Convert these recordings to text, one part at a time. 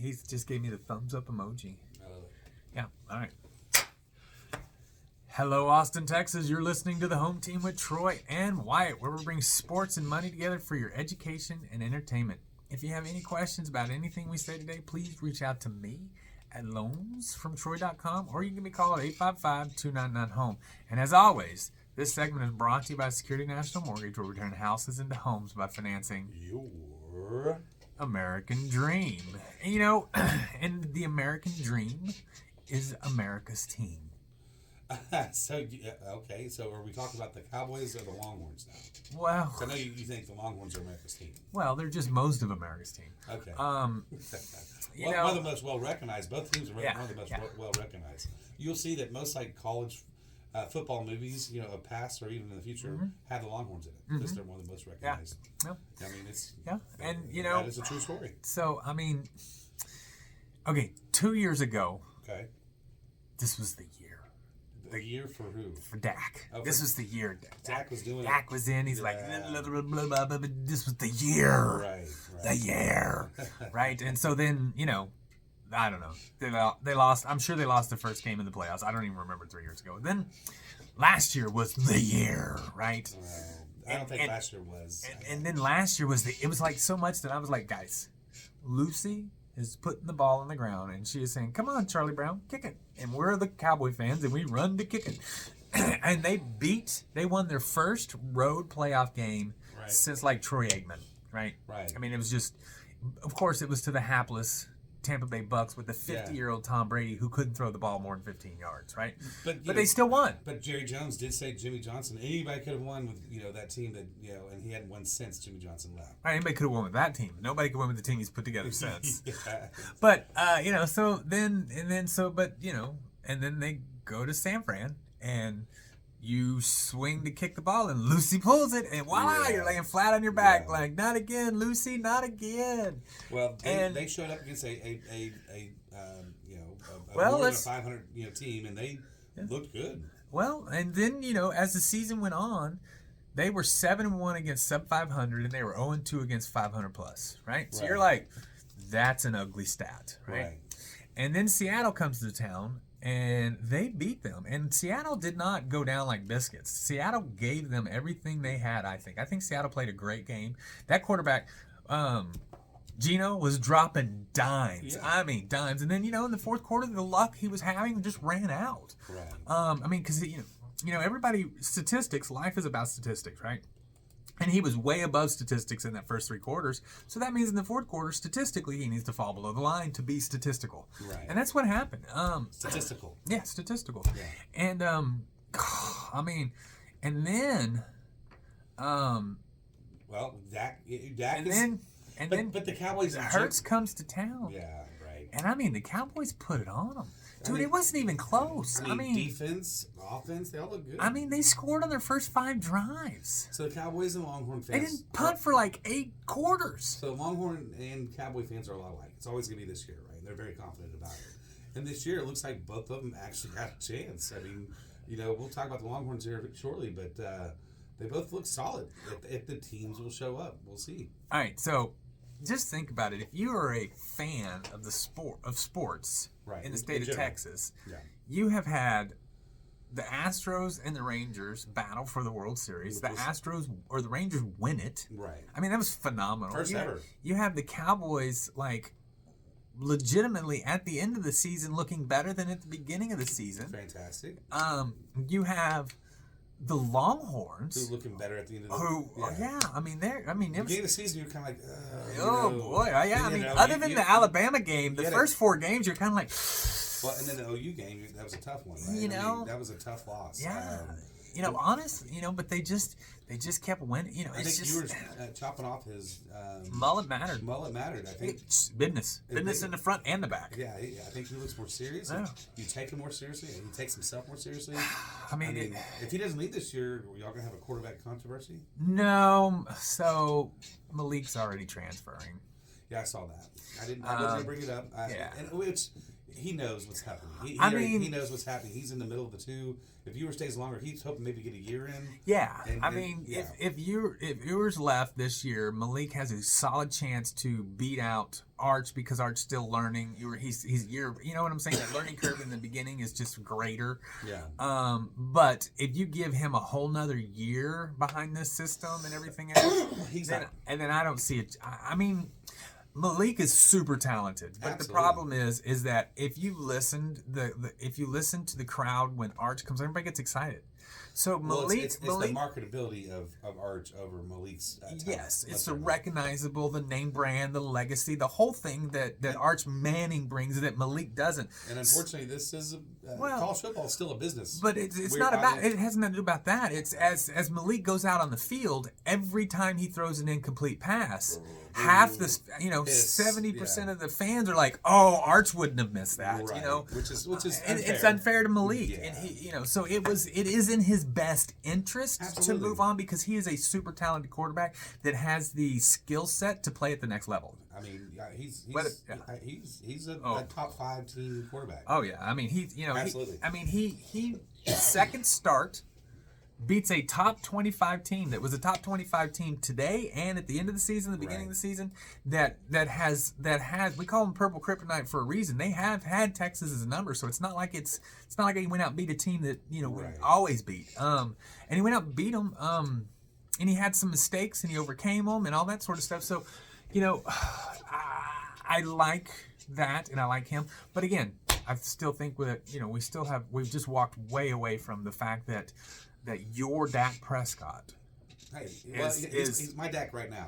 He just gave me the thumbs up emoji. I love it. Yeah. All right. Hello, Austin, Texas. You're listening to the Home Team with Troy and Wyatt, where we bring sports and money together for your education and entertainment. If you have any questions about anything we say today, please reach out to me at loansfromtroy.com, or you can give me a call at 855-299-HOME. And as always, this segment is brought to you by Security National Mortgage, where we turn houses into homes by financing Your American dream. And and the American dream is America's team. Okay, so are we talking about the Cowboys or the Longhorns now? Well, I know you think the Longhorns are America's team. Well, they're just most of America's team. Okay. One one of the most well recognized. Both teams are one of the most well recognized. You'll see that most college football movies, of past or even in the future, have the Longhorns in it because they're one of the most recognized. Yeah. I mean, it's and that is a true story. So okay, 2 years ago. Okay. This was the year. The year for who? For Dak. Oh, this was the year. Dak was doing it. Dak was in. He's like, blah, blah, blah, blah, blah, this was the year. Right. The year. Right? And so then, I don't know. They lost. I'm sure they lost the first game in the playoffs. I don't even remember 3 years ago. Then last year was the year, right? I don't think last year was. And then last year was it was like so much that I was like, guys, Lucy is putting the ball on the ground, and she is saying, come on, Charlie Brown, kick it. And we're the Cowboy fans, and we run to kick it. And they won their first road playoff game since Troy Aikman, right? Right. I mean, it was just, of course, it was to the hapless Tampa Bay Bucks with the 50-year-old Tom Brady who couldn't throw the ball more than 15 yards, right? But they still won. But Jerry Jones did say Jimmy Johnson, anybody could have won with, that team that, and he hadn't won since Jimmy Johnson left. Right, anybody could have won with that team. Nobody could win with the team he's put together since. Yeah. But, and then they go to San Fran and you swing to kick the ball and Lucy pulls it and voila, you're laying flat on your back like, not again, Lucy, not again. Well, they showed up against a more than a 500 team, and they looked good. Well, and then as the season went on, they were 7-1 against sub 500, and they were 0-2 against 500 plus. Right, so you're like, that's an ugly stat, right? And then Seattle comes to town. And they beat them. And Seattle did not go down like biscuits. Seattle gave them everything they had, I think. I think Seattle played a great game. That quarterback, Gino, was dropping dimes. Yeah. I mean, dimes. And then, in the fourth quarter, the luck he was having just ran out. Right. Because, everybody, statistics, life is about statistics, right? And he was way above statistics in that first three quarters. So that means in the fourth quarter, statistically, he needs to fall below the line to be statistical. Right. And that's what happened. Statistical. Yeah, statistical. Yeah. And, and then... well, Dak but the Cowboys... Hurts comes to town. Yeah, right. And, the Cowboys put it on them. Dude, it wasn't even close. Defense, offense, they all look good. They scored on their first 5 drives. So the Cowboys and Longhorn fans... They didn't punt for 8 quarters. So Longhorn and Cowboy fans are a lot alike. It's always going to be this year, right? They're very confident about it. And this year, it looks like both of them actually got a chance. I mean, we'll talk about the Longhorns here shortly, but they both look solid. If the teams will show up, we'll see. All right, so... just think about it. If you are a fan of the sports in the state of Texas, you have had the Astros and the Rangers battle for the World Series. The Astros or the Rangers win it. Right. I mean, that was phenomenal. First ever. You have the Cowboys legitimately at the end of the season looking better than at the beginning of the season. Fantastic. You have the Longhorns, who looking better at the end of the beginning of the season, you're kind of like, boy, other than the Alabama game, the first 4 games, you're kind of like, well, and then the OU game, that was a tough one, right? That was a tough loss. Yeah, honestly, but they just kept winning. I think you were chopping off his mullet mattered. I think business in the front and the back. Yeah, I think he looks more serious. Yeah. You take him more seriously, and he takes himself more seriously. I mean, if he doesn't lead this year, are y'all gonna have a quarterback controversy? No. So Malik's already transferring. Yeah, I saw that. I wasn't gonna bring it up. he knows what's happening. He knows what's happening. He's in the middle of the two. If Ewers stays longer, he's hoping maybe get a year in. Yeah, if Ewers left this year, Malik has a solid chance to beat out Arch because Arch's still learning. He's year, you know what I'm saying? That learning curve in the beginning is just greater. Yeah. But if you give him a whole nother year behind this system and everything else, then I don't see it. I mean, Malik is super talented, but Absolutely. the problem is that if you listened if you listen to the crowd when Arch comes, everybody gets excited. So Malik, it's the marketability of Arch over Malik's talent. Yes, it's the recognizable, the name brand, the legacy, the whole thing that Arch Manning brings that Malik doesn't. And unfortunately, this is college football is still a business. But it's not about it. Has nothing to do about that. It's as Malik goes out on the field, every time he throws an incomplete pass, half the 70% of the fans are like, "Oh, Arch wouldn't have missed that," right. you know, which is unfair. It's unfair to Malik, yeah. and he, so it is in his best interest Absolutely. to move on because he is a super talented quarterback that has the skill set to play at the next level. I mean, he's a top 5 team quarterback. Oh yeah, I mean Absolutely. He second start beats a top 25 team that was a top 25 team today and at the end of the season, the beginning of the season, that has we call them purple kryptonite for a reason. They have had Texas as a number, so it's not like he went out and beat a team that would always beat. And he went out and beat them. And he had some mistakes and he overcame them and all that sort of stuff. So, I like that and I like him, but again, I still think we've just walked way away from the fact that your Dak Prescott. Hey, he's my Dak right now.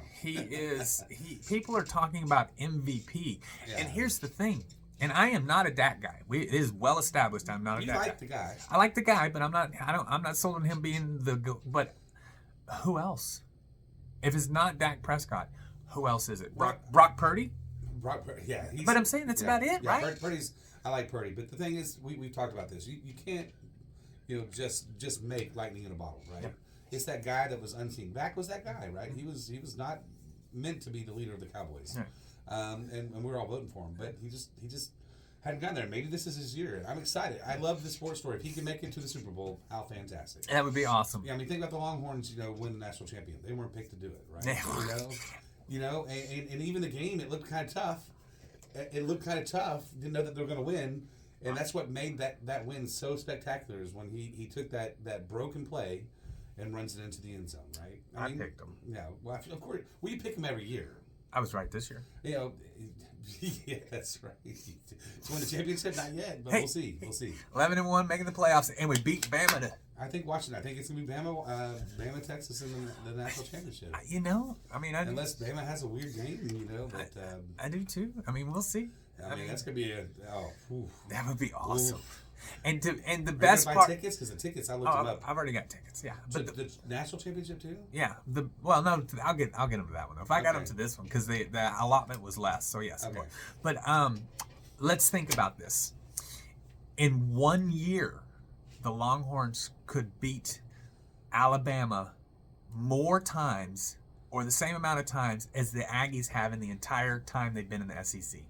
People are talking about MVP, and here's the thing. And I am not a Dak guy. It is well established. I'm not a Dak guy. You like the guy. I like the guy, but I'm not sold on him being but who else? If it's not Dak Prescott, who else is it? Brock Purdy? Brock Purdy, yeah. But I'm saying that's about it, right? I like Purdy, but the thing is, we've talked about this. You can't, just make lightning in a bottle, right? Yep. It's that guy that was unseen. Dak was that guy, right? He was not meant to be the leader of the Cowboys, and we were all voting for him, but he just hadn't gotten there. Maybe this is his year. I'm excited. I love the sports story. If he can make it to the Super Bowl, how fantastic! That would be awesome. Yeah, I mean, think about the Longhorns. Win the national champion. They weren't picked to do it, right? And even the game, it looked kind of tough. Didn't know that they were going to win. And that's what made that win so spectacular is when he took that broken play and runs it into the end zone, right? I picked him. Yeah, well, of course. We pick him every year. I was right this year. Yeah, that's right. To win the championship, not yet, but we'll see. 11-1, making the playoffs, and we beat Bama. I think it's gonna be Bama, Texas in the national championship. Unless Bama has a weird game, but I do too. I mean, we'll see. I mean, that's gonna be that would be awesome. Oof. And the Are best you gonna part. buy tickets because the tickets I looked them up. I've already got tickets. Yeah, but the national championship too. Yeah. No, I'll get them to that one. If I got them to this one because the allotment was less. So yes. Okay. But let's think about this. In 1 year, the Longhorns could beat Alabama more times or the same amount of times as the Aggies have in the entire time they've been in the SEC.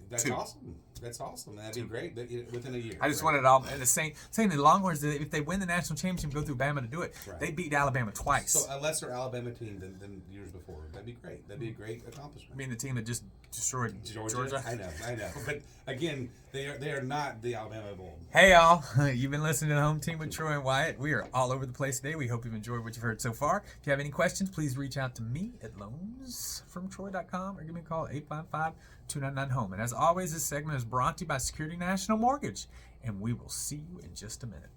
That's awesome. That's awesome. That'd be great within a year. I just wanted it all. And saying the Longhorns, if they win the national championship and go through Bama to do it, they beat Alabama twice. So a lesser Alabama team than years before. That'd be great. That'd be a great accomplishment. I mean, the team that just destroyed Georgia. I know. But again, they are not the Alabama Bowl. Hey y'all, you've been listening to the Home Team with Troy and Wyatt. We are all over the place today. We hope you've enjoyed what you've heard so far. If you have any questions, please reach out to me at loansfromtroy.com or give me a call at 855-299-HOME. And as always, this segment is brought to you by Security National Mortgage, and we will see you in just a minute.